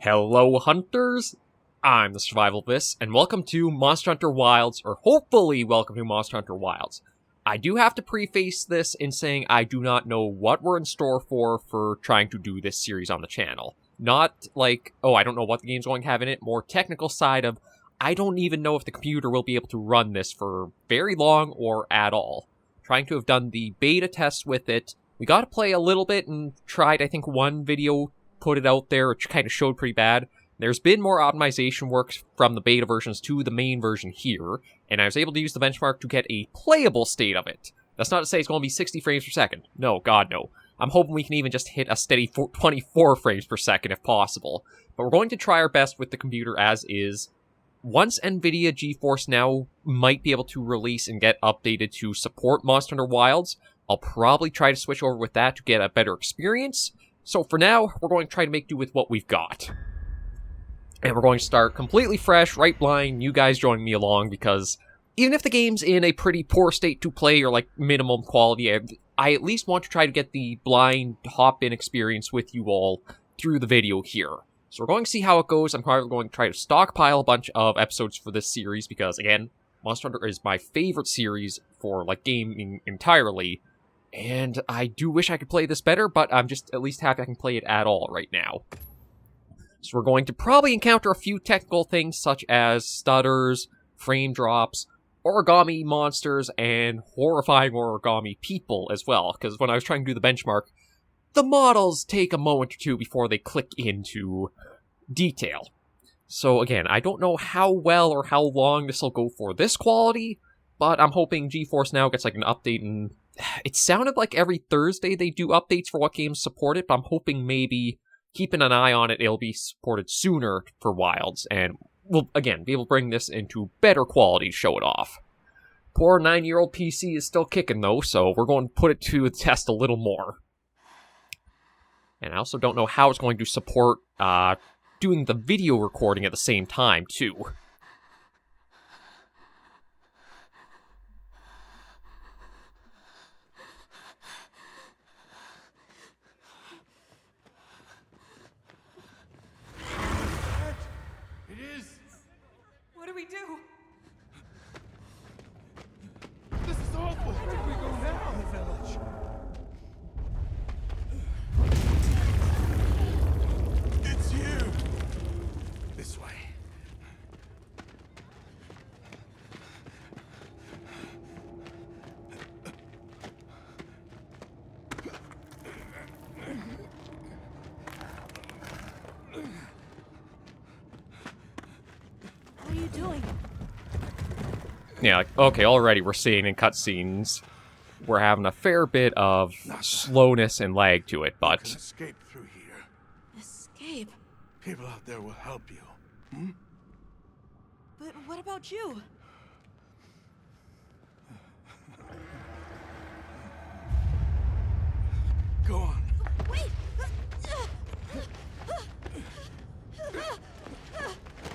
Hello, hunters! I'm the Survivalist, and welcome to Monster Hunter Wilds, or hopefully welcome to Monster Hunter Wilds. I do have to preface this in saying I do not know what we're in store for trying to do this series on the channel. Not like, oh, I don't know what the game's going to have in it, more technical side of, I don't even know if the computer will be able to run this for very long or at all. Trying to have done the beta test with it, we got to play a little bit and tried, I think, one video, put it out there, which kind of showed pretty bad. There's been more optimization work from the beta versions to the main version here, and I was able to use the benchmark to get a playable state of it. That's not to say it's going to be 60 frames per second. No, God, no. I'm hoping we can even just hit a steady 24 frames per second if possible. But we're going to try our best with the computer as is. Once NVIDIA GeForce Now might be able to release and get updated to support Monster Hunter Wilds, I'll probably try to switch over with that to get a better experience. So for now, we're going to try to make do with what we've got. And we're going to start completely fresh, right blind, you guys joining me along, because even if the game's in a pretty poor state to play, or like minimum quality, I at least want to try to get the blind hop-in experience with you all through the video here. So we're going to see how it goes. I'm probably going to try to stockpile a bunch of episodes for this series, because again, Monster Hunter is my favorite series for like gaming entirely. And I do wish I could play this better, but I'm just at least happy I can play it at all right now. So we're going to probably encounter a few technical things such as stutters, frame drops, origami monsters, and horrifying origami people as well. Because when I was trying to do the benchmark, the models take a moment or two before they click into detail. So again, I don't know how well or how long this will go for this quality, but I'm hoping GeForce Now gets like an update, and it sounded like every Thursday they do updates for what games support it, but I'm hoping maybe keeping an eye on it, it'll be supported sooner for Wilds, and we'll, again, be able to bring this into better quality to show it off. Poor 9-year-old PC is still kicking though, so we're going to put it to the test a little more. And I also don't know how it's going to support doing the video recording at the same time, too. What do we do? This is awful! Where do we go now? The village. It's you! This way. What are you doing? Yeah, like, okay, already we're seeing in cutscenes, we're having a fair bit of slowness and lag to it, You but can escape through here. Escape? People out there will help you. But what about you? Go on. Wait!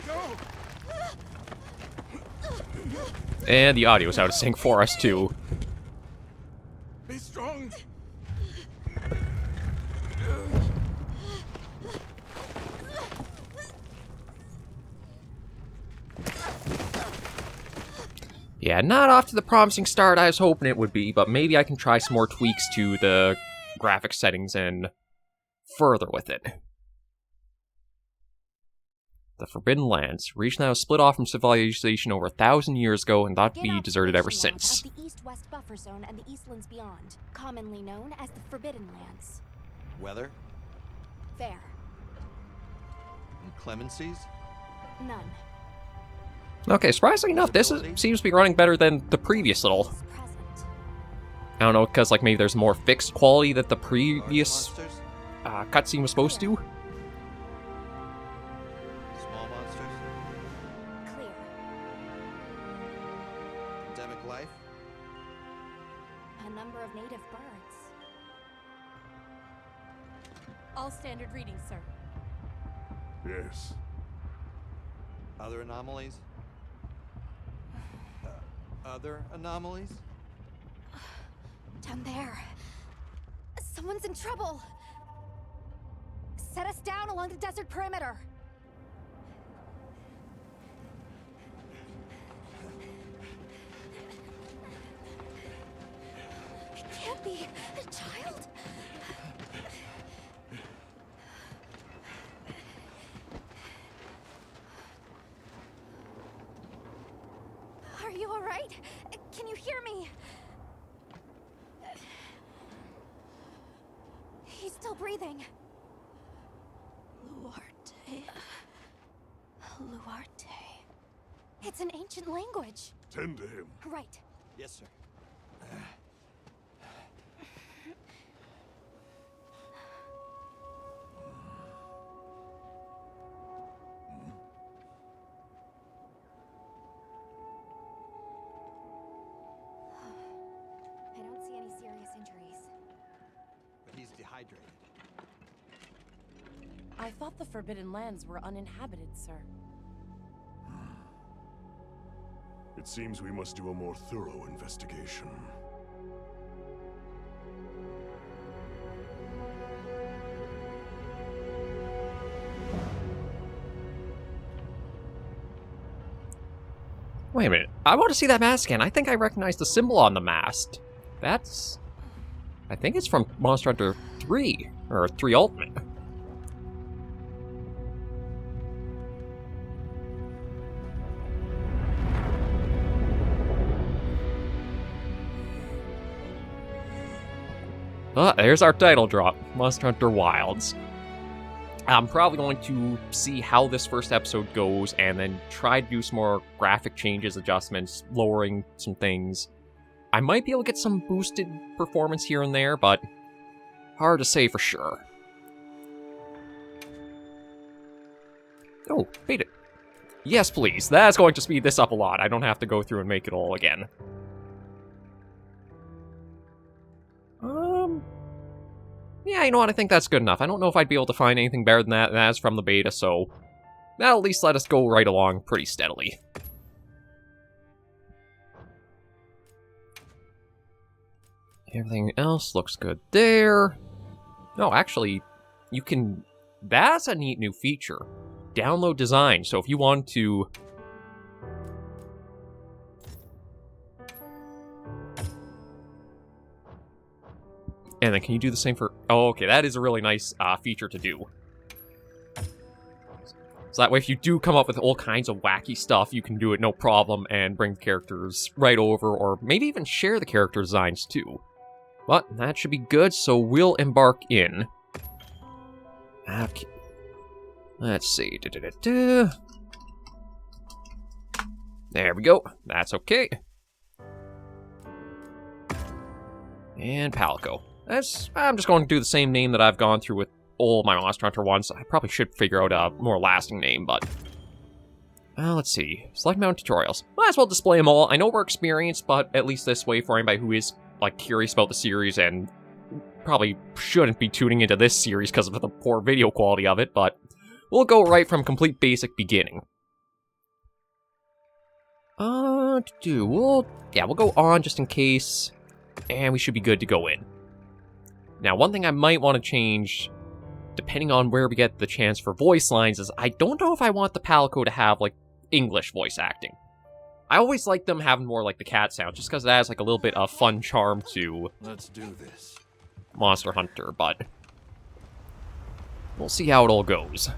Go! and the audio's out of sync for us too. Be strong. Yeah, not off to the promising start I was hoping it would be, but maybe I can try some more tweaks to the graphics settings and further with it. The Forbidden Lands, a region that was split off from civilization over 1,000 years ago and thought to be deserted ever since. The east-west buffer zone and the eastlands beyond, commonly known as the Forbidden Lands. Weather? Fair. Inclemencies? None. Okay, surprisingly enough, this seems to be running better than the previous little. Is present. I don't know, because like maybe there's more fixed quality that the Large previous monsters? cutscene was supposed to. Small monsters? Clear. Endemic life? A number of native birds. All standard readings, sir. Yes. Other anomalies? Other anomalies? Down there. Someone's in trouble. Set us down along the desert perimeter. Can't be a child. Are you all right? Can you hear me? He's still breathing. Luarte. Luarte. It's an ancient language. Tend to him. Right. Yes, sir. I don't see any serious injuries. But he's dehydrated. I thought the Forbidden Lands were uninhabited, sir. It seems we must do a more thorough investigation. Wait a minute. I want to see that mask again. I think I recognize the symbol on the mask. That's... I think it's from Monster Hunter 3. Or 3 Ultimate. There's our title drop. Monster Hunter Wilds. I'm probably going to see how this first episode goes and then try to do some more graphic changes, adjustments, lowering some things. I might be able to get some boosted performance here and there, but hard to say for sure. Oh, beat it. Yes, please. That's going to speed this up a lot. I don't have to go through and make it all again. Yeah, you know what? I think that's good enough. I don't know if I'd be able to find anything better than that, and that's from the beta, so that'll at least let us go right along pretty steadily. Everything else looks good there. No, actually, you can... That's a neat new feature. Download design. So if you want to... And then can you do the same for... Oh, okay, that is a really nice feature to do. So that way, if you do come up with all kinds of wacky stuff, you can do it no problem and bring the characters right over, or maybe even share the character designs too. But that should be good, so we'll embark in. Okay. Let's see. There we go. That's okay. And Palico. I'm just going to do the same name that I've gone through with all my Monster Hunter ones. I probably should figure out a more lasting name, but... let's see. Select mount tutorials. Might as well display them all. I know we're experienced, but at least this way for anybody who is, like, curious about the series and probably shouldn't be tuning into this series because of the poor video quality of it, but we'll go right from complete basic beginning. We'll go on just in case, and we should be good to go in. Now, one thing I might want to change, depending on where we get the chance for voice lines, is I don't know if I want the Palico to have, like, English voice acting. I always like them having more like the cat sound, just because it adds, like, a little bit of fun charm to Let's do this. Monster Hunter, but we'll see how it all goes.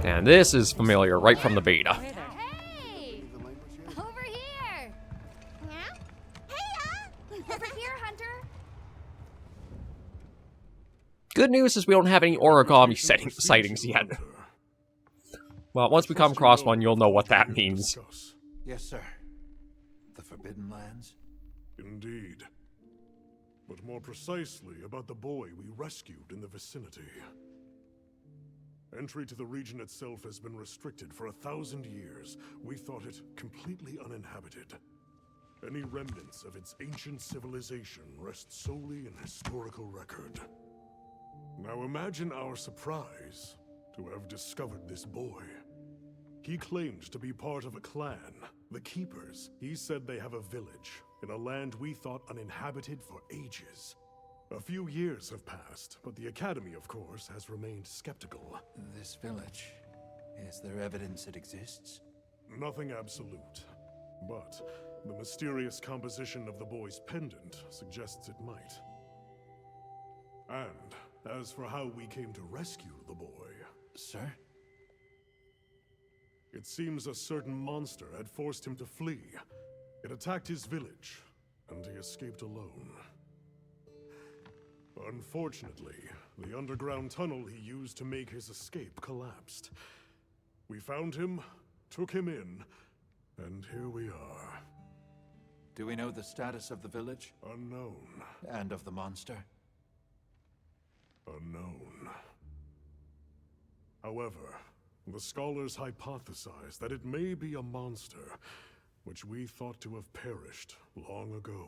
And this is familiar right from the beta. Hey! Over here! Yeah? Hey, over here, Hunter! Good news is we don't have any origami sightings yet. Well, once we come across one, you'll know what that means. Yes, sir. The Forbidden Lands? Indeed. But more precisely about the boy we rescued in the vicinity. Entry to the region itself has been restricted for 1,000 years. We thought it completely uninhabited. Any remnants of its ancient civilization rest solely in historical record. Now imagine our surprise to have discovered this boy. He claimed to be part of a clan, the Keepers. He said they have a village in a land we thought uninhabited for ages. A few years have passed, but the Academy, of course, has remained skeptical. This village. Is there evidence it exists? Nothing absolute, but the mysterious composition of the boy's pendant suggests it might. And as for how we came to rescue the boy, Sir? it seems a certain monster had forced him to flee. It attacked his village, and he escaped alone. Unfortunately, the underground tunnel he used to make his escape collapsed. We found him, took him in, and here we are. Do we know the status of the village? Unknown. And of the monster? Unknown. However, the scholars hypothesize that it may be a monster, which we thought to have perished long ago.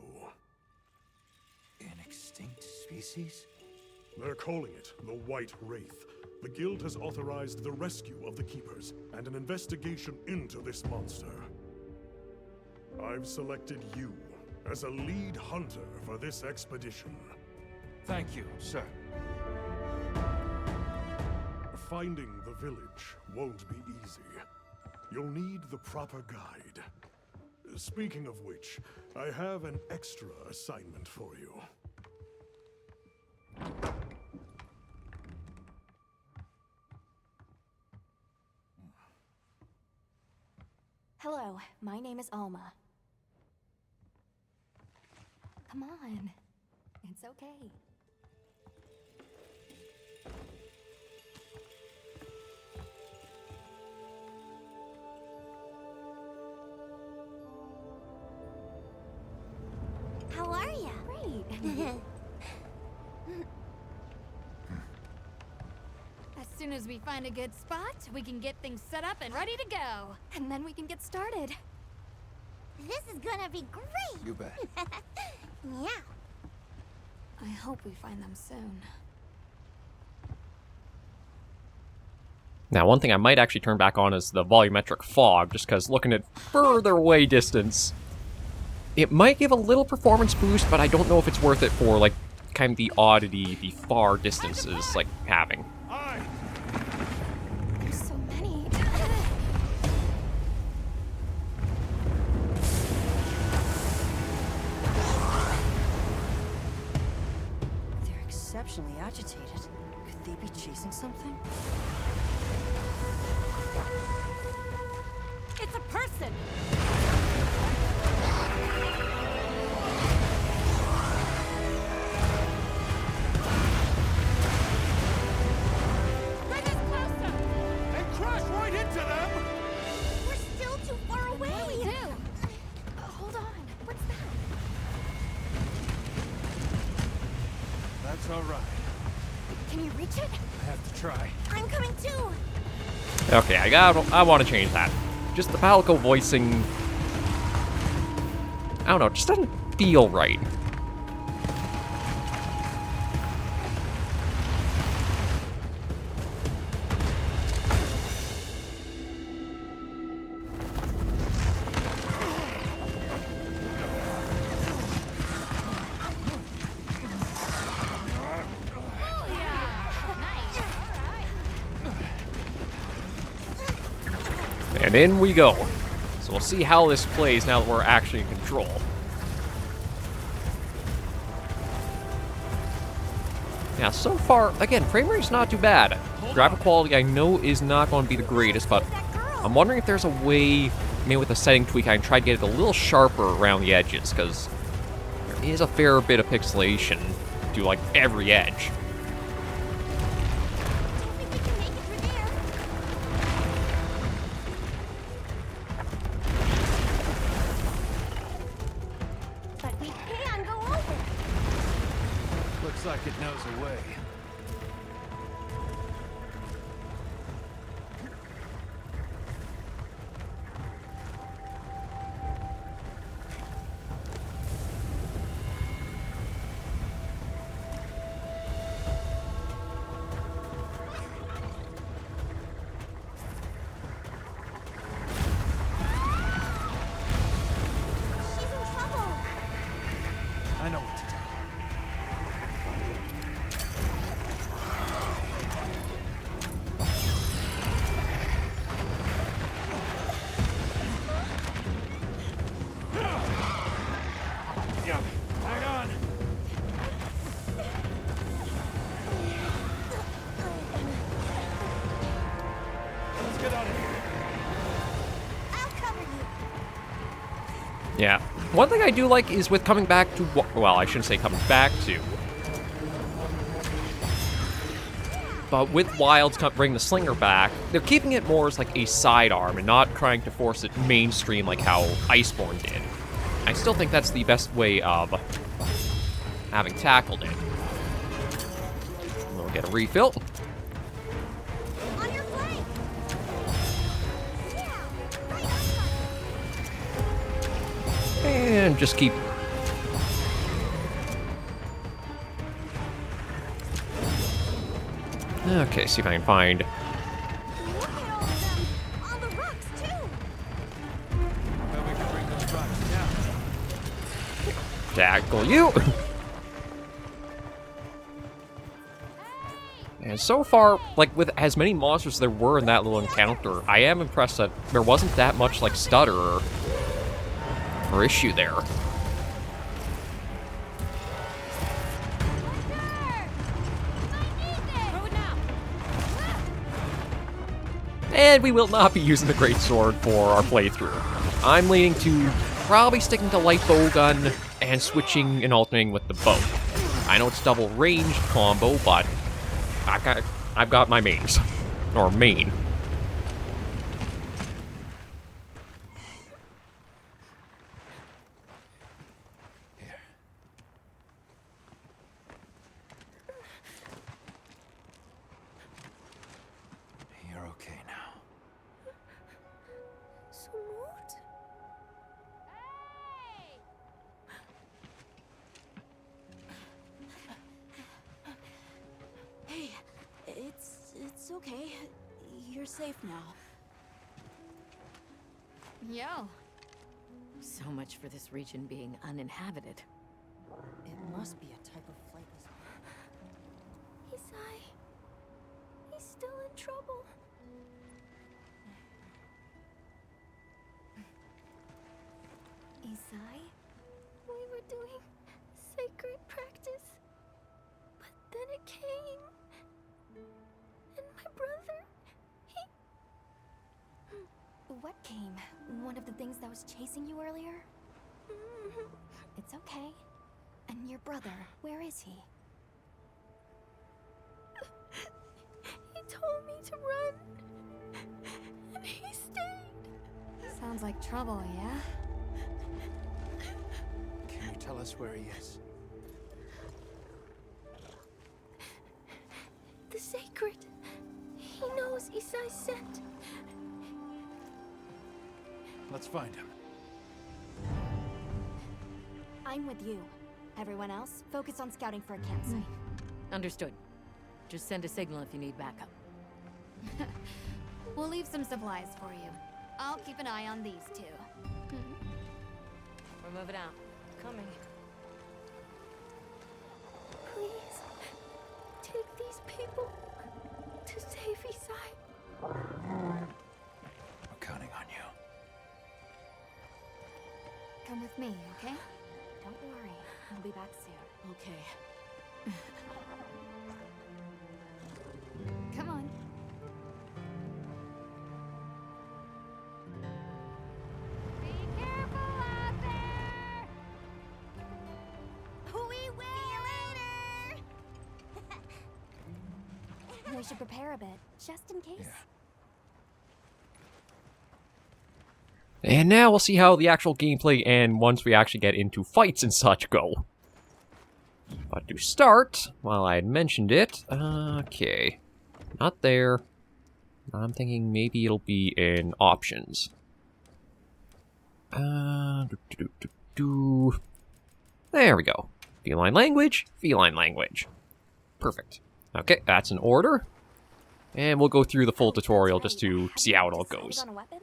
An extinct species? They're calling it the White Wraith. The Guild has authorized the rescue of the Keepers and an investigation into this monster. I've selected you as a lead hunter for this expedition. Thank you, sir. Finding the village won't be easy. You'll need the proper guide. Speaking of which, I have an extra assignment for you. Hello, my name is Alma. Come on. It's okay. How are ya? Great. As soon as we find a good spot, we can get things set up and ready to go. And then we can get started. This is gonna be great! You bet. Yeah. I hope we find them soon. Now, one thing I might actually turn back on is the volumetric fog, just because looking at further away distance, it might give a little performance boost, but I don't know if it's worth it for, like, kind of the oddity the far distances, like, having. There's so many. They're exceptionally agitated. Could they be chasing something? It's a person! Bring us closer! And crash right into them! We're still too far away! What do we do? Hold on. What's that? That's all right. Can you reach it? I have to try. I'm coming too! Okay, I want to change that. Just the Palico voicing, I don't know, it just doesn't feel right. And in we go. So we'll see how this plays now that we're actually in control. Now, so far, again, frame rate's not too bad. Graphic quality I know is not going to be the greatest, but I'm wondering if there's a way, maybe with a setting tweak, I can try to get it a little sharper around the edges, because there is a fair bit of pixelation to, like, every edge. I think we can make it through there. But we can go over. Looks like it knows a way. She's in trouble. I know what to do. I'll cover you. Yeah. One thing I do like is with coming back to... Well, I shouldn't say coming back to. But with Wilds bringing the Slinger back, they're keeping it more as like a sidearm and not trying to force it mainstream like how Iceborne did. I still think that's the best way of having tackled it. We'll get a refill. On your flank. Yeah, right on. And just keep... Okay, see if I can find... Look at all of them. On the rocks too. Then we can bring those rocks down. Tackle you! And so far, like, with as many monsters there were in that little encounter, I am impressed that there wasn't that much, like, stutter or issue there. And we will not be using the Greatsword for our playthrough. I'm leaning to probably sticking to light bowgun and switching and alternating with the bow. I know it's double ranged combo, but I've got my mains. Or main. Here. You're okay now. Smooth. Hey, it's okay. You're safe now. Yo. So much for this region being uninhabited. It must be a type of flightless. Isai. He's still in trouble. Isai? We were doing sacred practice. But then it came. And my brother, he... What came? One of the things that was chasing you earlier? It's okay. And your brother, where is he? He told me to run. And he stayed. Sounds like trouble, yeah? Can you tell us where he is? The sacred. He knows Isai sent. Let's find him. I'm with you. Everyone else, focus on scouting for a campsite. Understood. Just send a signal if you need backup. We'll leave some supplies for you. I'll keep an eye on these two. We're moving out. Coming. Please, take these people to save Isai. We're counting on you. Come with me, okay? Don't worry, I'll be back soon. Okay. Come on. Be careful out there! We will! See you later! We should prepare a bit, just in case. Yeah. And now we'll see how the actual gameplay and once we actually get into fights and such go. But to start, while I had mentioned it, okay, not there. I'm thinking maybe it'll be in options. There we go. Feline language, feline language. Perfect. Okay, that's in order. And we'll go through the full tutorial just to see how it all goes. On a weapon?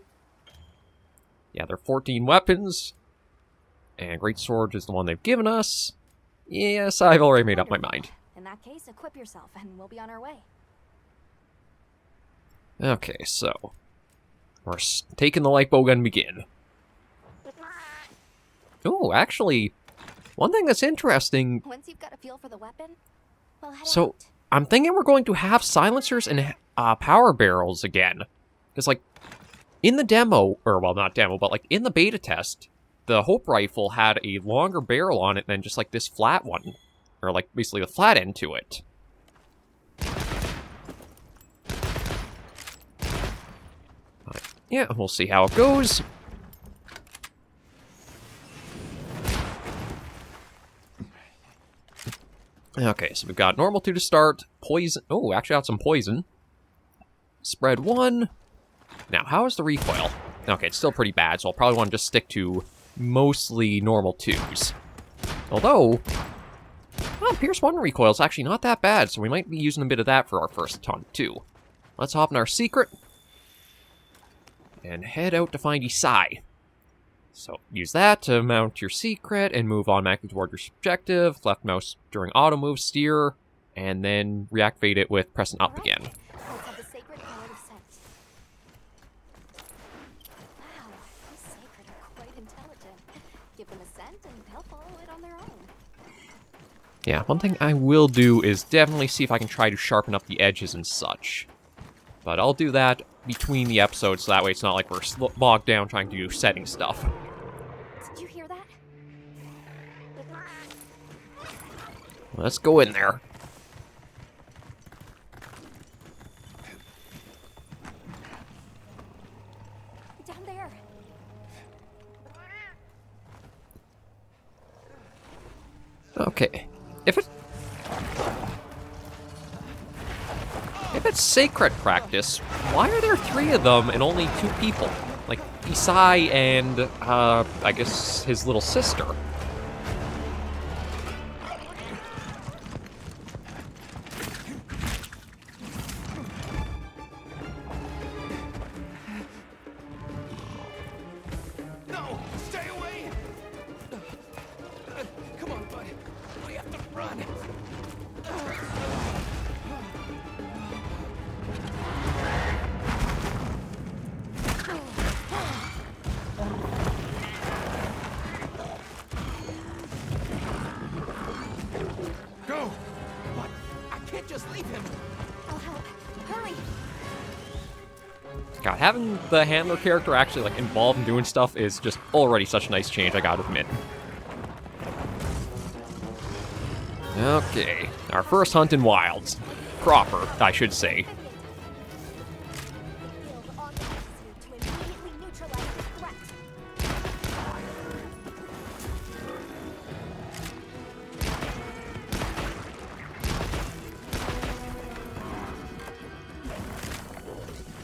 Yeah, there are 14 weapons. And Greatsword is the one they've given us. Yes, I've already made up my mind. In that case, equip yourself and we'll be on our way. Okay, so we're taking the light bowgun and begin. Oh, actually, one thing that's interesting. Once you've got a feel for the weapon, we'll head So out. I'm thinking we're going to have silencers and power barrels again. Because, like, in the demo, or, well, not demo, but, like, in the beta test, the Hope Rifle had a longer barrel on it than just, like, this flat one. Or, like, basically a flat end to it. Yeah, we'll see how it goes. Okay, so we've got normal 2 to start, poison... Oh, actually got some poison. Spread 1. Now, how is the recoil? Okay, it's still pretty bad, so I'll probably want to just stick to mostly normal 2s. Although, well, Pierce 1 recoil is actually not that bad, so we might be using a bit of that for our first hunt, too. Let's hop in our secret and head out to find Isai. So, use that to mount your secret and move automatically toward your objective. Left mouse during auto move, steer, and then reactivate it with pressing up again. Let's have the sacred power of scent. Wow, these sacred are quite intelligent. Give them a scent and they'll follow it on their own. Yeah, one thing I will do is definitely see if I can try to sharpen up the edges and such. But I'll do that between the episodes, so that way it's not like we're bogged down trying to do setting stuff. Did you hear that? Let's go in there. Down there. Okay. If it's sacred practice, why are there 3 of them and only 2 people? Like, Isai and, I guess his little sister. No! Stay away! Come on, bud. We have to run. Go! What? I can't just leave him. I'll help. Hurry. God, having the handler character actually, like, involved in doing stuff is just already such a nice change, I gotta admit. Okay, our first hunt in wilds. Proper, I should say. Build on the to immediately neutralize the threat.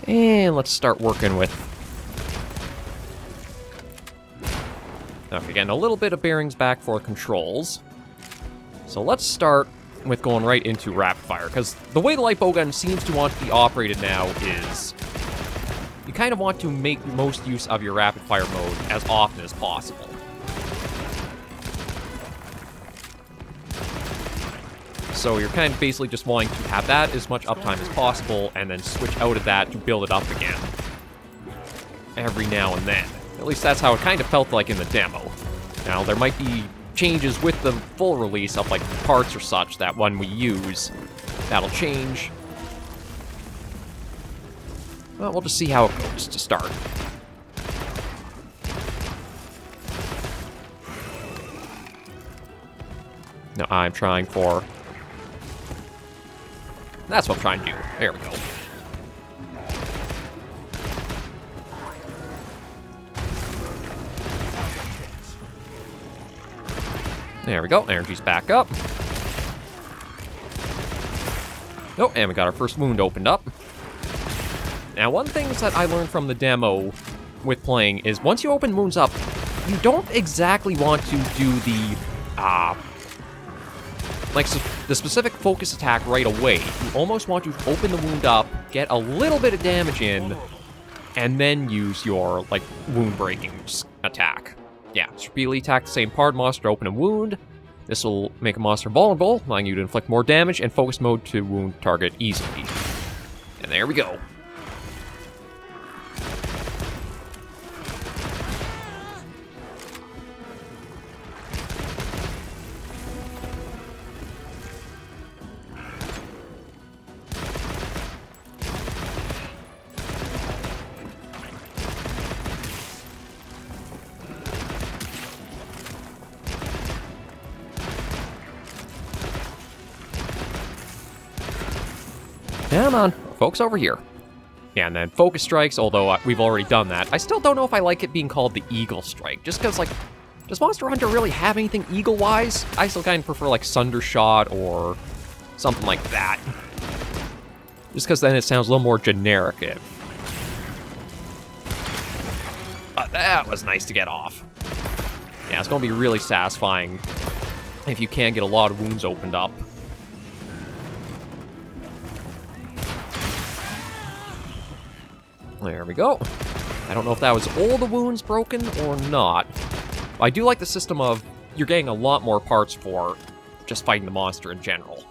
And let's start working with... Okay, again, a little bit of bearings back for controls. So let's start with going right into rapid fire, because the way the light bow gun seems to want to be operated now is... you kind of want to make the most use of your rapid fire mode as often as possible. So you're kind of basically just wanting to have that as much uptime as possible, and then switch out of that to build it up again. Every now and then. At least that's how it kind of felt like in the demo. Now, there might be changes with the full release of, like, parts or such that when we use, that'll change. Well, we'll just see how it goes to start. No, I'm trying for... That's what I'm trying to do. There we go. There we go. Energy's back up. Oh, and we got our first wound opened up. Now, one thing that I learned from the demo with playing is once you open wounds up, you don't exactly want to do the, the specific focus attack right away. You almost want to open the wound up, get a little bit of damage in, and then use your, like, wound-breaking attack. Yeah, repeatedly attack the same part monster to open a wound. This will make a monster vulnerable, allowing you to inflict more damage, and focus mode to wound target easily. And there we go. Come on, focus over here. Yeah, and then focus strikes, although we've already done that. I still don't know if I like it being called the Eagle Strike, just because, like, does Monster Hunter really have anything eagle-wise? I still kind of prefer, like, Sunder Shot or something like that. Just because then it sounds a little more generic. But that was nice to get off. Yeah, it's going to be really satisfying if you can get a lot of wounds opened up. There we go. I don't know if that was all the wounds broken or not. I do like the system of you're getting a lot more parts for just fighting the monster in general.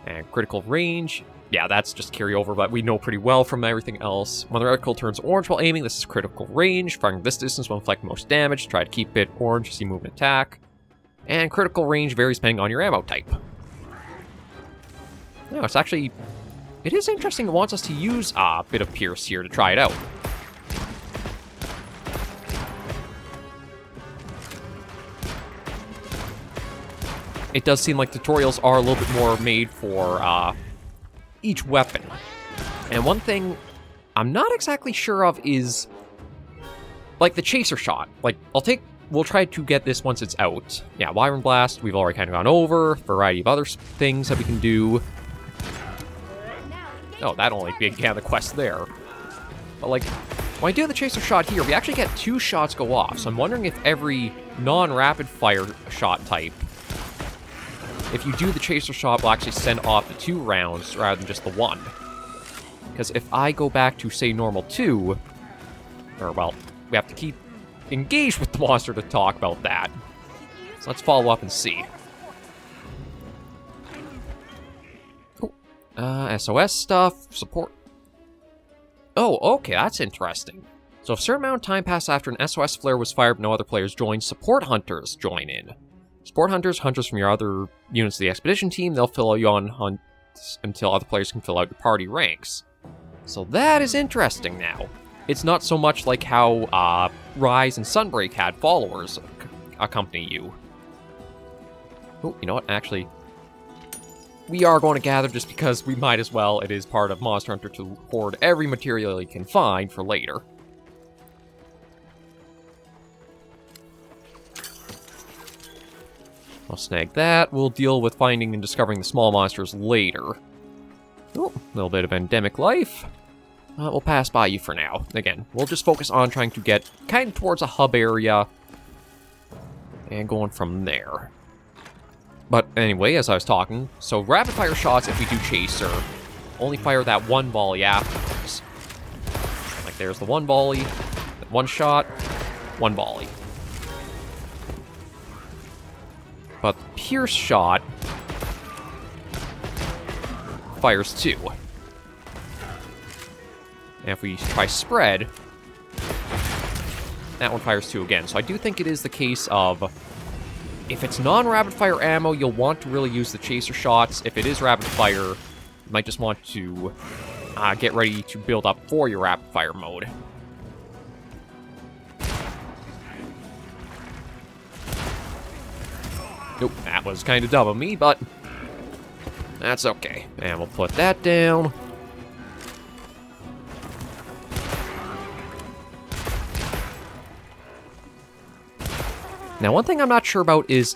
And critical range, yeah, that's just carryover, but we know pretty well from everything else. When the reticle turns orange while aiming, this is critical range. Firing this distance will inflict most damage. Try to keep it orange to see movement attack. And critical range varies depending on your ammo type. No, it's actually... It is interesting it wants us to use a bit of Pierce here to try it out. It does seem like tutorials are a little bit more made for each weapon. And one thing I'm not exactly sure of is, like, the Chaser Shot. Like, we'll try to get this once it's out. Yeah, Wyvern Blast, we've already kind of gone over. Variety of other things that we can do. Oh, that only began the quest there. But, like, when I do the Chaser Shot here, we actually get 2 shots go off. So I'm wondering if every non-rapid fire shot type, if you do the Chaser Shot, will actually send off the 2 rounds rather than just the 1. Because if I go back to, say, normal 2, or, well, we have to keep engaged with the monster to talk about that. So let's follow up and see. SOS stuff, support. Oh, okay, that's interesting. So if a certain amount of time passed after an SOS flare was fired but no other players joined, support hunters join in. Support hunters, hunters from your other units of the expedition team, they'll fill you on hunts until other players can fill out your party ranks. So that is interesting now. It's not so much like how Rise and Sunbreak had followers accompany you. Oh, you know what, actually... We are going to gather just because we might as well. It is part of Monster Hunter to hoard every material you can find for later. I'll snag that. We'll deal with finding and discovering the small monsters later. Oh, a little bit of endemic life. We'll pass by you for now. Again, we'll just focus on trying to get kind of towards a hub area and going from there. But anyway, as I was talking, so rapid fire shots, if we do Chaser, only fire that 1 volley afterwards. Like there's the 1 volley, 1 shot, 1 volley. But the Pierce shot fires 2. And if we try Spread, that one fires 2 again. So I do think it is the case of, if it's non-rapid fire ammo, you'll want to really use the Chaser Shots. If it is rapid fire, you might just want to get ready to build up for your rapid fire mode. Nope, that was kind of dumb of me, but that's okay. And we'll put that down. Now, one thing I'm not sure about is,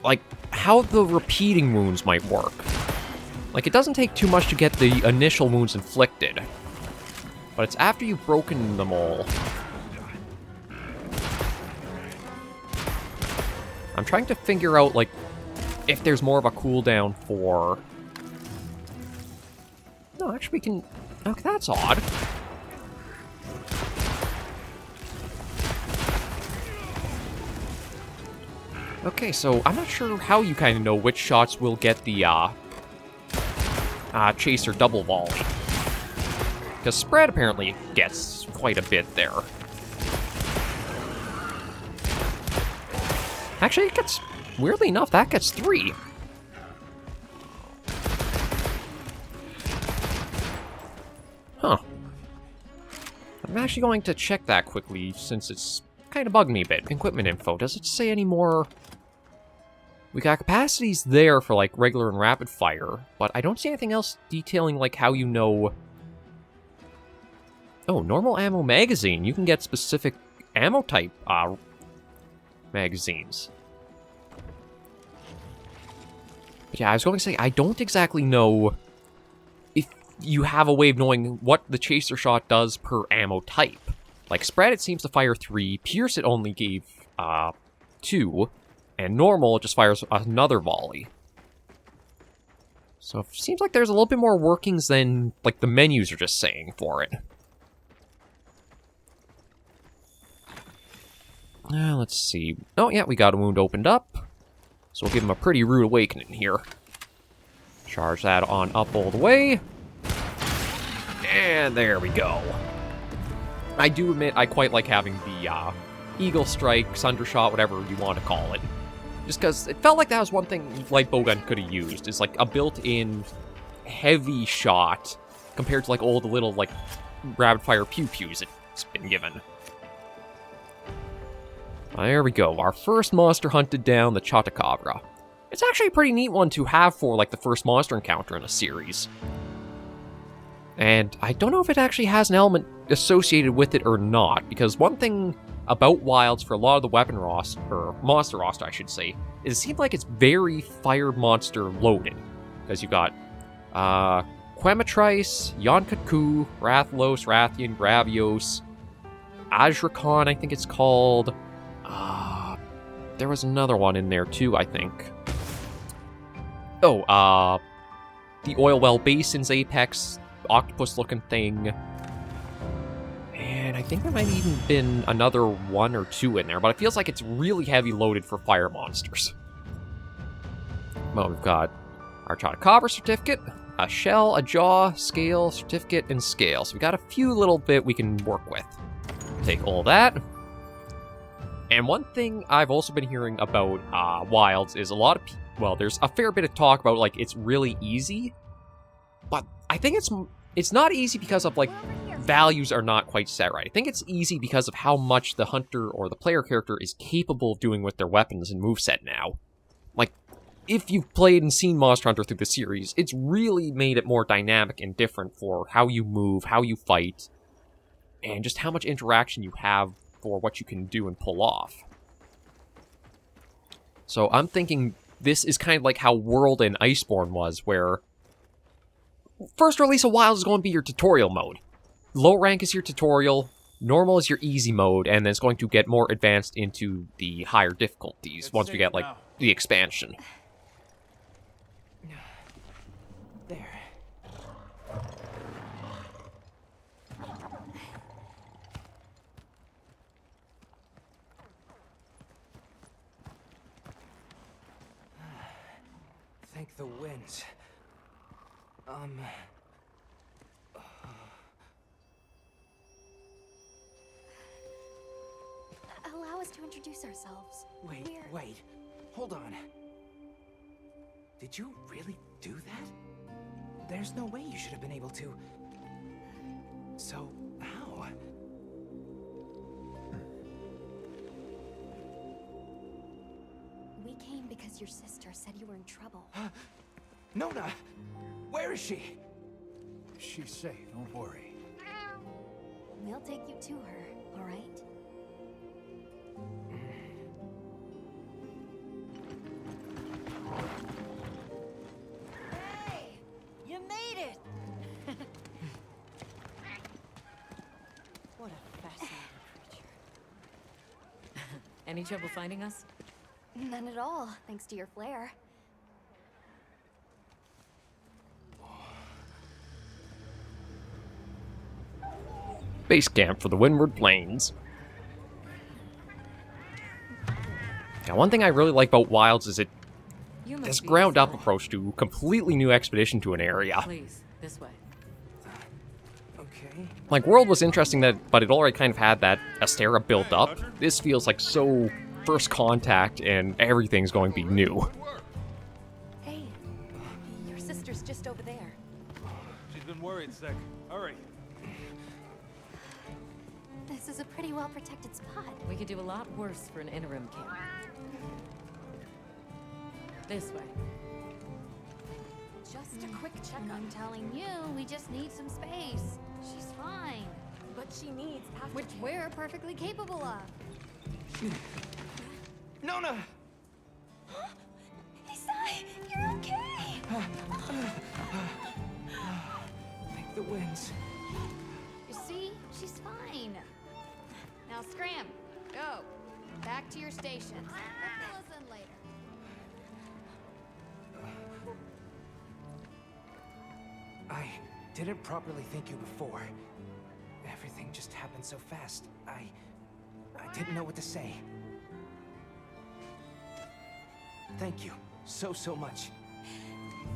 like, how the repeating wounds might work. Like, it doesn't take too much to get the initial wounds inflicted. But it's after you've broken them all. I'm trying to figure out, like, if there's more of a cooldown for... No, actually we can... Okay, that's odd. Okay, so I'm not sure how you kind of know which shots will get the, Chaser double volley. Because Spread apparently gets quite a bit there. Actually, it gets... Weirdly enough, that gets 3. Huh. I'm actually going to check that quickly, since it's kind of bugged me a bit. Equipment info. Does it say any more... We got capacities there for, like, regular and rapid fire, but I don't see anything else detailing, like, how you know... Oh, normal ammo magazine. You can get specific ammo type, magazines. But yeah, I was going to say, I don't exactly know if you have a way of knowing what the chaser shot does per ammo type. Like, spread, it seems to fire 3. Pierce, it only gave, 2. And normal, it just fires another volley. So it seems like there's a little bit more workings than, like, the menus are just saying for it. Let's see. Oh, yeah, we got a wound opened up. So we'll give him a pretty rude awakening here. Charge that on up all the way. And there we go. I do admit I quite like having the Eagle Strike, Sunder Shot, whatever you want to call it. Just because it felt like that was one thing Light Bowgun could have used, is like a built-in heavy shot compared to like all the little like rapid-fire pew-pews it's been given. There we go, our first monster hunted down, the Chotacabra. It's actually a pretty neat one to have for like the first monster encounter in a series. And I don't know if it actually has an element associated with it or not, because one thing about Wilds for a lot of the weapon roster, or monster roster I should say, is it seems like it's very fire monster loaded. Because you've got Quematrice, Yonkatku, Rathlos, Rathian, Gravios, Azrakon, I think it's called. There was another one in there too, I think. Oh, the Oil Well Basin's Apex, octopus-looking thing. And I think there might have even been another 1 or 2 in there, but it feels like it's really heavy loaded for fire monsters. Well, we've got our Chotacabra certificate, a shell, a jaw, scale, certificate, and scale. So we got a few little bit we can work with. Take all that. And one thing I've also been hearing about Wilds is a lot of well, there's a fair bit of talk about, like, it's really easy, but I think it's not easy because of, like, values are not quite set right. I think it's easy because of how much the hunter or the player character is capable of doing with their weapons and moveset now. Like, if you've played and seen Monster Hunter through the series, it's really made it more dynamic and different for how you move, how you fight, and just how much interaction you have for what you can do and pull off. So I'm thinking this is kind of like how World and Iceborne was, where first release of Wild is going to be your tutorial mode. Low rank is your tutorial, normal is your easy mode, and then it's going to get more advanced into the higher difficulties once we get, like, the expansion. There. Thank the winds. Allow us to introduce ourselves. Wait. Hold on. Did you really do that? There's no way you should have been able to. So, how? We came because your sister said you were in trouble. Nona! Where is she? She's safe, don't worry. We'll take you to her, all right? Hey! You made it! What a fascinating creature. Any trouble finding us? None at all, thanks to your flair. Base camp for the Windward Plains. Now, one thing I really like about Wilds is this ground-up approach to completely new expedition to an area. Please, this way. Okay. Like, World was interesting, but it already kind of had that Astera built up. This feels like so first contact, and everything's going to be new. Hey, your sister's just over there. She's been worried sick. Hurry. This is a pretty well-protected spot. We could do a lot worse for an interim camp. This way. Just a quick check. I'm telling you, we just need some space. She's fine. But she needs aftercare. Which we're perfectly capable of. Nona! Isai, you're okay. Thank the winds. You see? She's fine. Now scram. Go. Back to your stations. We'll fill us in later. I didn't properly thank you before. Everything just happened so fast. I didn't know what to say. Thank you so much.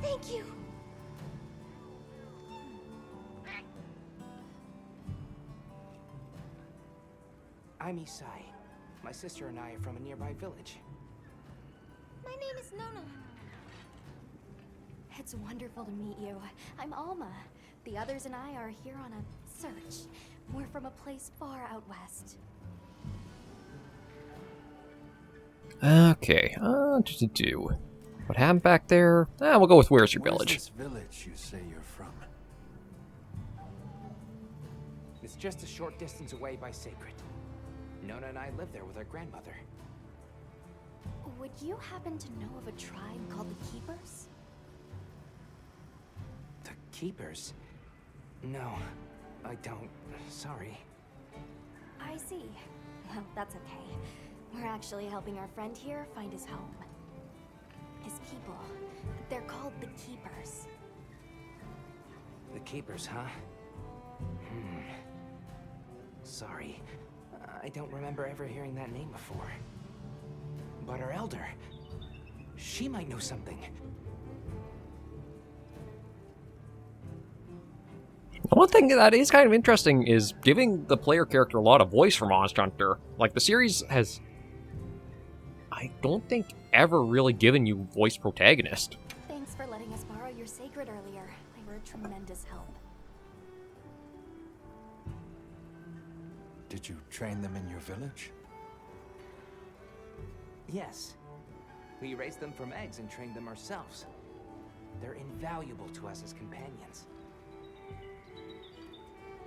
Thank you. I'm Isai. My sister and I are from a nearby village. My name is Nona. It's wonderful to meet you. I'm Alma. The others and I are here on a search. We're from a place far out west. Okay, what happened back there? We'll go with where's your Where's village? this village you say you're from? It's just a short distance away by Sacred. Nona and I live there with our grandmother. Would you happen to know of a tribe called the Keepers? The Keepers? No, I don't. Sorry. I see. Well, that's okay. We're actually helping our friend here find his home. His people. They're called the Keepers. The Keepers, huh? Sorry. I don't remember ever hearing that name before. But our elder, she might know something. One thing that is kind of interesting is giving the player character a lot of voice for Monster Hunter. Like, the series has, I don't think, ever really given you voice protagonist. Thanks for letting us borrow your Sacred earlier. They were a tremendous help. Did you train them in your village? Yes. We raised them from eggs and trained them ourselves. They're invaluable to us as companions.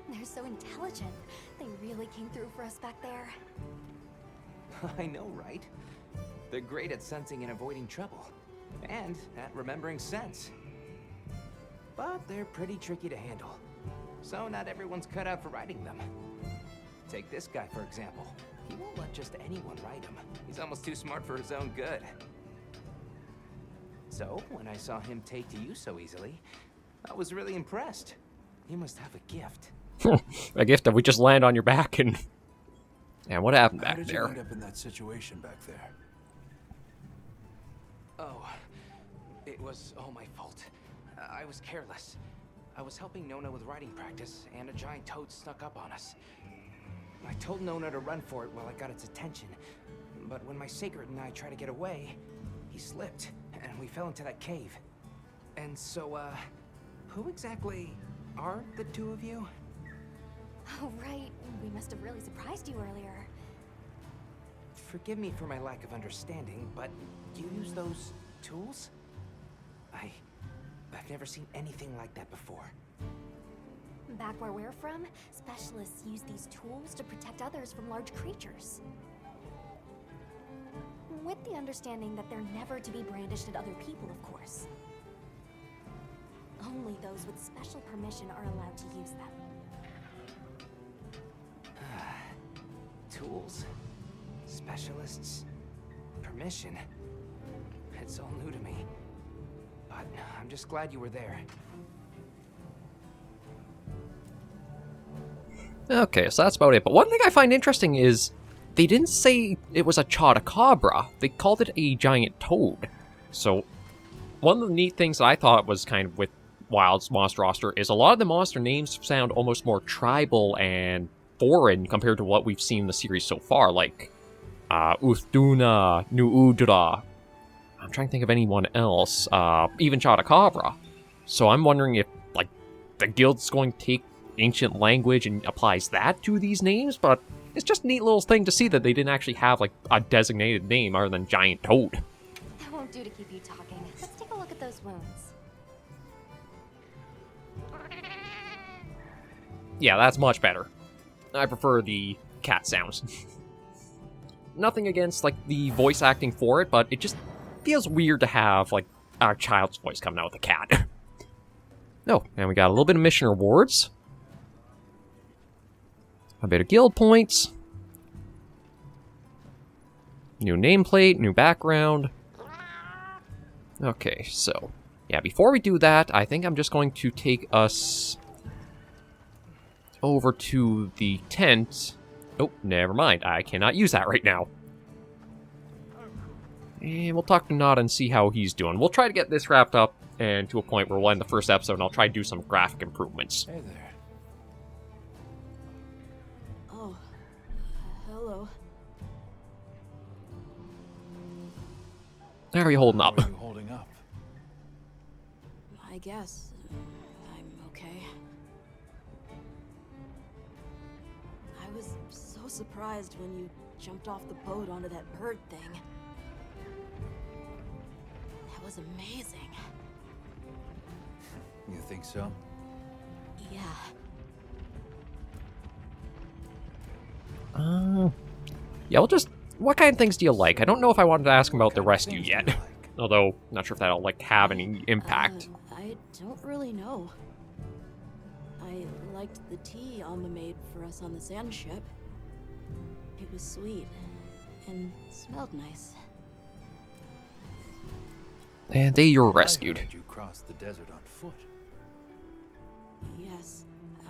They're so intelligent. They really came through for us back there. I know, right? They're great at sensing and avoiding trouble. And at remembering scents. But they're pretty tricky to handle. So not everyone's cut out for riding them. Take this guy, for example. He won't let just anyone ride him. He's almost too smart for his own good. So, when I saw him take to you so easily, I was really impressed. He must have a gift. A gift that we just land on your back and... And what happened How back did there? you end up in that situation back there? Oh, it was all my fault. I was careless. I was helping Nona with riding practice, and a giant toad snuck up on us. I told Nona to run for it while I got its attention, but when my Sacred and I tried to get away, he slipped, and we fell into that cave. And so, who exactly are the two of you? Oh, right. We must have really surprised you earlier. Forgive me for my lack of understanding, but you use those tools? I've never seen anything like that before. Back where we're from, specialists use these tools to protect others from large creatures. With the understanding that they're never to be brandished at other people, of course. Only those with special permission are allowed to use them. Tools, specialists, permission. It's all new to me. But I'm just glad you were there. Okay, so that's about it. But one thing I find interesting is they didn't say it was a Chotacabra. They called it a giant toad. So one of the neat things that I thought was kind of with Wild's monster roster is a lot of the monster names sound almost more tribal and foreign compared to what we've seen in the series so far, like Uthduna, Nuudra. I'm trying to think of anyone else, even Chotacabra. So I'm wondering if, like, the guild's going to take ancient language and applies that to these names, but it's just a neat little thing to see that they didn't actually have, like, a designated name other than Giant Toad. That won't won't do to keep you talking. Let's take a look at those wounds. Yeah, that's much better. I prefer the cat sounds. Nothing against, like, the voice acting for it, but it just feels weird to have, like, our child's voice coming out with a cat. Oh, and we got a little bit of mission rewards. A bit of guild points. New nameplate, new background. Okay, so, yeah, before we do that, I think I'm just going to take us over to the tent. Oh, never mind. I cannot use that right now. And we'll talk to Nada and see how he's doing. We'll try to get this wrapped up and to a point where we'll end the first episode, and I'll try to do some graphic improvements. Hey there. Oh, hello. How are you holding up? How are you holding up? I guess I'm okay. I was so surprised when you jumped off the boat onto that bird thing. That was amazing. You think so? Yeah. Yeah, we'll just... What kind of things do you like? I don't know if I wanted to ask him about the rescue yet. Although, not sure if that'll, like, have any impact. I don't really know. I liked the tea Alma made for us on the sand ship. It was sweet and smelled nice. And they were rescued. I heard you crossed the desert on foot. Yes,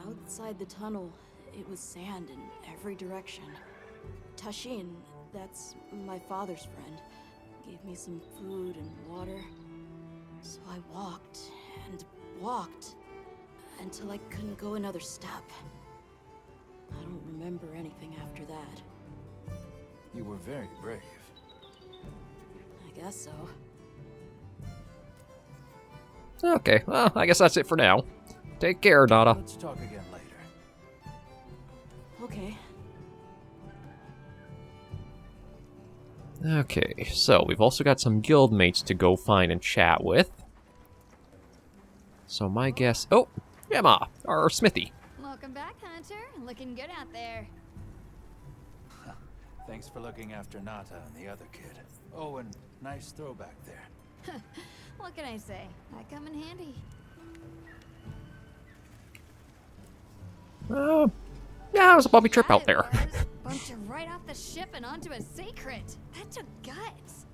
outside the tunnel, it was sand in every direction. Tashin, that's my father's friend, gave me some food and water. So I walked and walked until I couldn't go another step. I don't remember anything after that. You were very brave. I guess so. Okay, well, I guess that's it for now. Take care, Nada. Let's talk again later. Okay. Okay, so we've also got some guild mates to go find and chat with. So my guess... Oh, Emma, our smithy. Welcome back, Hunter. Looking good out there. Thanks for looking after Nata and the other kid. Oh, and nice throwback there. What can I say? I come in handy. Yeah, it was a bumpy trip out That there. it was. Bumped you right off the ship and onto a sacred. That took guts.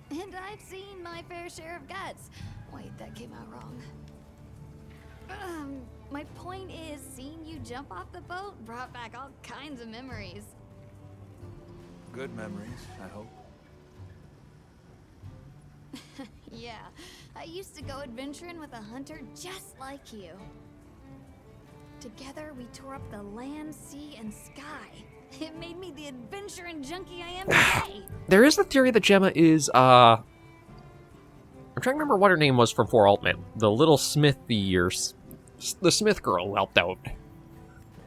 And I've seen my fair share of guts. Wait, that came out wrong. My point is, seeing you jump off the boat brought back all kinds of memories. Good memories, I hope. Yeah, I used to go adventuring with a hunter just like you. Together, we tore up the land, sea, and sky. It made me the adventuring junkie I am today. There is the theory that Gemma is, I'm trying to remember what her name was from 4 Ultimate. The little smithy, or the smith girl who helped out.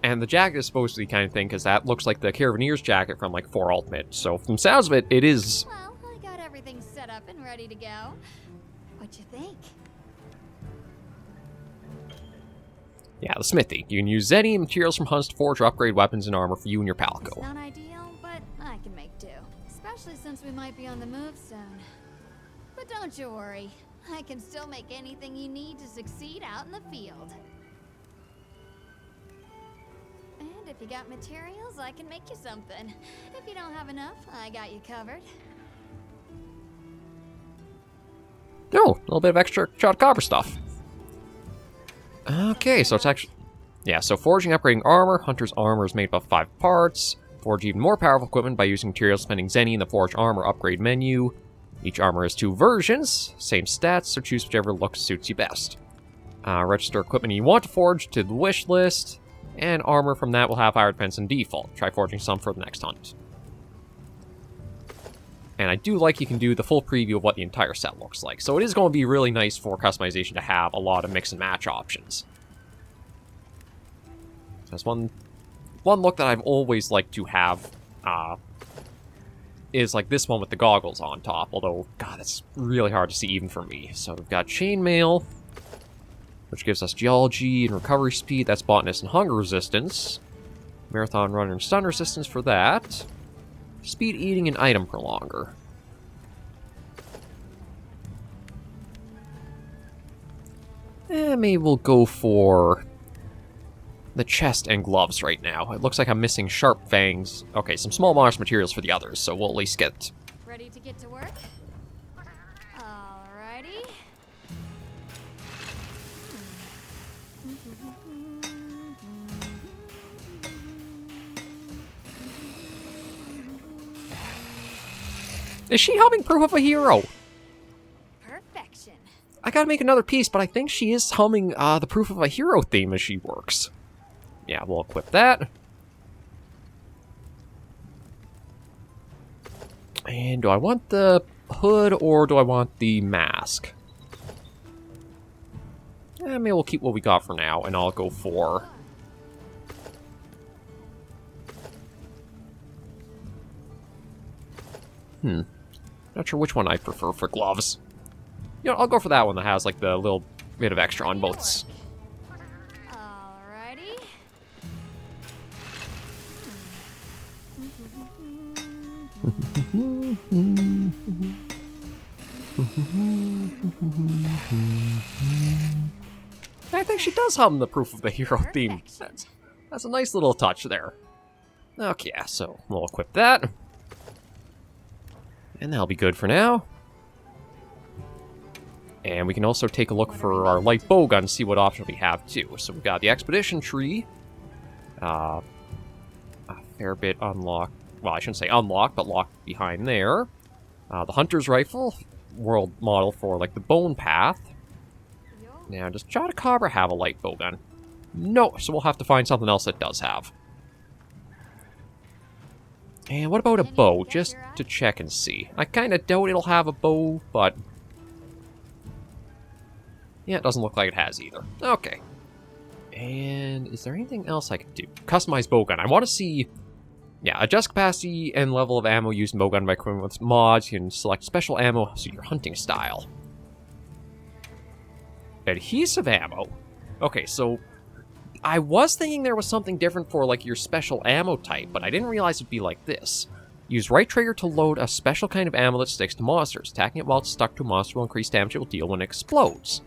And the jacket is supposed to be kind of thing, because that looks like the Caravanier's jacket from, like, 4 Ultimate. So, from the sounds of it, it is... Well, I got everything set up and ready to go. What you think? Yeah, the smithy. You can use Zeddy and materials from hunts to forge or upgrade weapons and armor for you and your It's palico. not ideal, but I can make do. Especially since we might be on the move soon. But don't you worry. I can still make anything you need to succeed out in the field. And if you got materials, I can make you something. If you don't have enough, I got you covered. Oh, a little bit of extra shot copper stuff. Okay, so it's actually... Yeah, so forging and upgrading armor. Hunter's armor is made up of 5 parts. Forge even more powerful equipment by using materials spending Zenny in the Forge Armor upgrade menu. Each armor has 2 versions, same stats, so choose whichever look suits you best. Register equipment you want to forge to the wish list, and armor from that will have higher defense than default. Try forging some for the next hunt. And I do like you can do the full preview of what the entire set looks like. So it is going to be really nice for customization to have a lot of mix and match options. That's one look that I've always liked to have is like this one with the goggles on top. Although, God, that's really hard to see even for me. So we've got chainmail, which gives us geology and recovery speed. That's botanist and hunger resistance. Marathon runner and stun resistance for that. Speed eating and item prolonger. Maybe we'll go for the chest and gloves right now. It looks like I'm missing sharp fangs. Okay, some small marsh materials for the others, so we'll at least get... Ready to get to work? Alrighty. Is she humming Proof of a Hero? Perfection. I gotta make another piece, but I think she is humming the Proof of a Hero theme as she works. Yeah, we'll equip that. And do I want the hood or do I want the mask? Maybe we'll keep what we got for now, and I'll go for... Not sure which one I prefer for gloves. You know, I'll go for that one that has, like, the little bit of extra on both. Alrighty. I think she does hum the Proof of the Hero theme. That's a nice little touch there. Okay, so we'll equip that. And that'll be good for now. And we can also take a look for our light bowgun, see what options we have too. So we've got the expedition tree. A fair bit unlocked. Well, I shouldn't say unlocked, but locked behind there. The hunter's rifle, world model for like the bone path. Now, does Jadacabra have a light bowgun? No, so we'll have to find something else that does have. And what about a bow, just to check and see? I kind of doubt it'll have a bow, but... yeah, it doesn't look like it has either. Okay. And is there anything else I can do? Customize bowgun. I want to see... yeah, adjust capacity and level of ammo used in bowgun by equipping with mods. You can select special ammo, so your hunting style. Adhesive ammo? Okay, so... I was thinking there was something different for, like, your special ammo type, but I didn't realize it'd be like this. Use right trigger to load a special kind of ammo that sticks to monsters. Attacking it while it's stuck to a monster will increase damage it will deal when it explodes.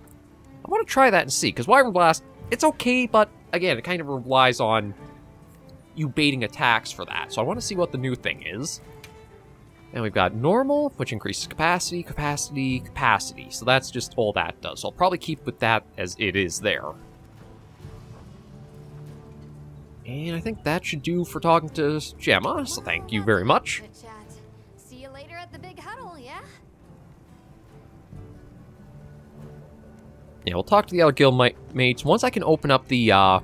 I want to try that and see, because Wyvern Blast, it's okay, but, again, it kind of relies on you baiting attacks for that. So I want to see what the new thing is. And we've got normal, which increases capacity, capacity, capacity. So that's just all that does. So I'll probably keep with that as it is there. And I think that should do for talking to Gemma, so thank you very much. Good chat. See you later at the big huddle, yeah? Yeah, we'll talk to the other guild mates once I can open up the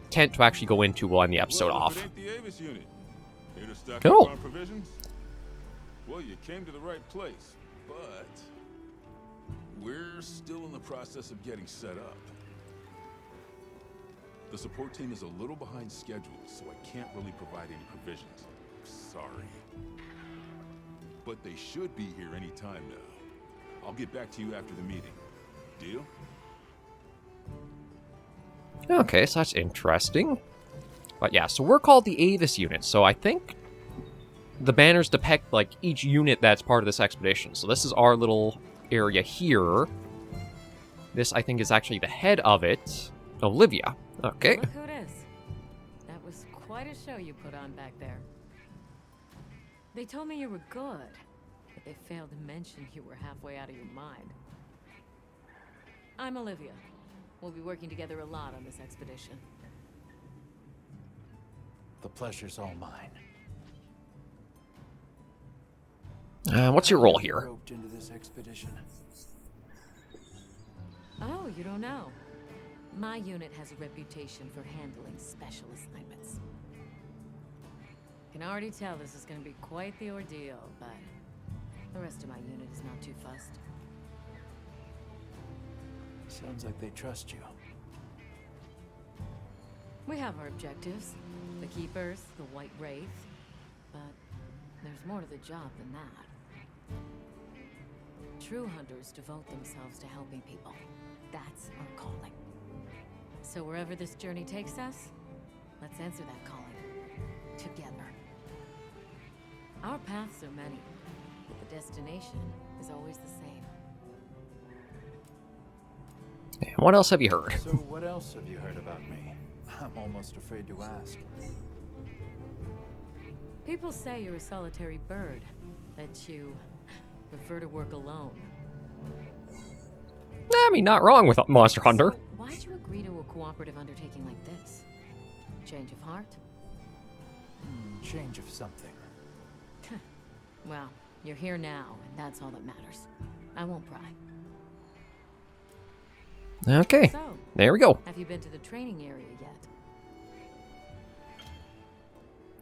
tent to actually go into while I'm the episode off. Cool. Well, you came to the right place, but we're still in the process of getting set up. The support team is a little behind schedule, so I can't really provide any provisions. Sorry. But they should be here any time now. I'll get back to you after the meeting. Deal? Okay, so that's interesting. But yeah, so we're called the Avis unit, so I think the banners depict, like, each unit that's part of this expedition. So this is our little area here. This, I think, is actually the head of it, Olivia. Okay. Look who it is. That was quite a show you put on back there. They told me you were good, but they failed to mention you were halfway out of your mind. I'm Olivia. We'll be working together a lot on this expedition. The pleasure's all mine. What's your role here? Roped into this expedition. Oh, you don't know? My unit has a reputation for handling special assignments. Can already tell this is going to be quite the ordeal, but the rest of my unit is not too fussed. Sounds like they trust you. We have our objectives. The Keepers, the White Wraith. But there's more to the job than that. True hunters devote themselves to helping people. That's our calling. So wherever this journey takes us, let's answer that calling. Together. Our paths are many, but the destination is always the same. And what else have you heard? So what else have you heard about me? I'm almost afraid to ask. People say you're a solitary bird, that you prefer to work alone. I mean, not wrong with Monster Hunter. So why'd you agree to a cooperative undertaking like this? Change of heart? Change of something. Well, you're here now, and that's all that matters. I won't pry. Okay, So, there we go. have you been to the training area yet?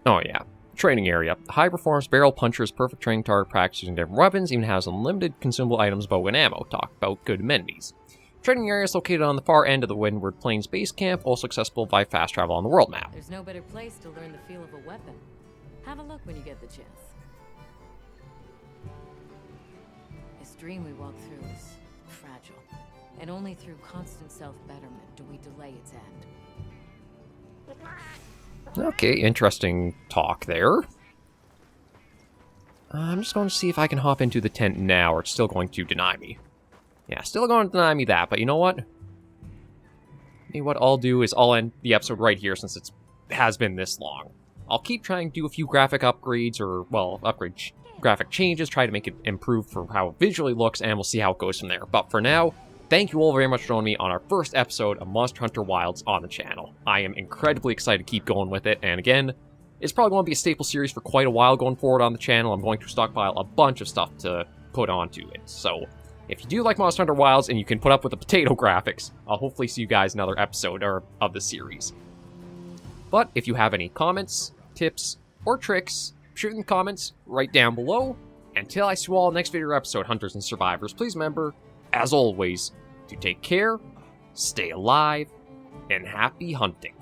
Oh yeah, training area. High performance barrel punchers, perfect training target practice using different weapons, even has unlimited consumable items, bow and ammo. Talk about good amenities. Training area is located on the far end of the Windward Plains base camp, also accessible by fast travel on the world map. There's no better place to learn the feel of a weapon. Have a look when you get the chance. This dream we walk through is fragile, and only through constant self-betterment do we delay its end. Okay, interesting talk there. I'm just going to see if I can hop into the tent now, or it's still going to deny me. Yeah, still going to deny me that, but you know what? Maybe what I'll do is I'll end the episode right here since it has been this long. I'll keep trying to do a few graphic upgrades, or, well, graphic changes, try to make it improve for how it visually looks, and we'll see how it goes from there. But for now, thank you all very much for joining me on our first episode of Monster Hunter Wilds on the channel. I am incredibly excited to keep going with it, and again, it's probably going to be a staple series for quite a while going forward on the channel. I'm going to stockpile a bunch of stuff to put onto it, so if you do like Monster Hunter Wilds and you can put up with the potato graphics, I'll hopefully see you guys in another episode of the series. But if you have any comments, tips, or tricks, shoot in the comments right down below. Until I see you all next video or episode, Hunters and Survivors, please remember, as always, to take care, stay alive, and happy hunting.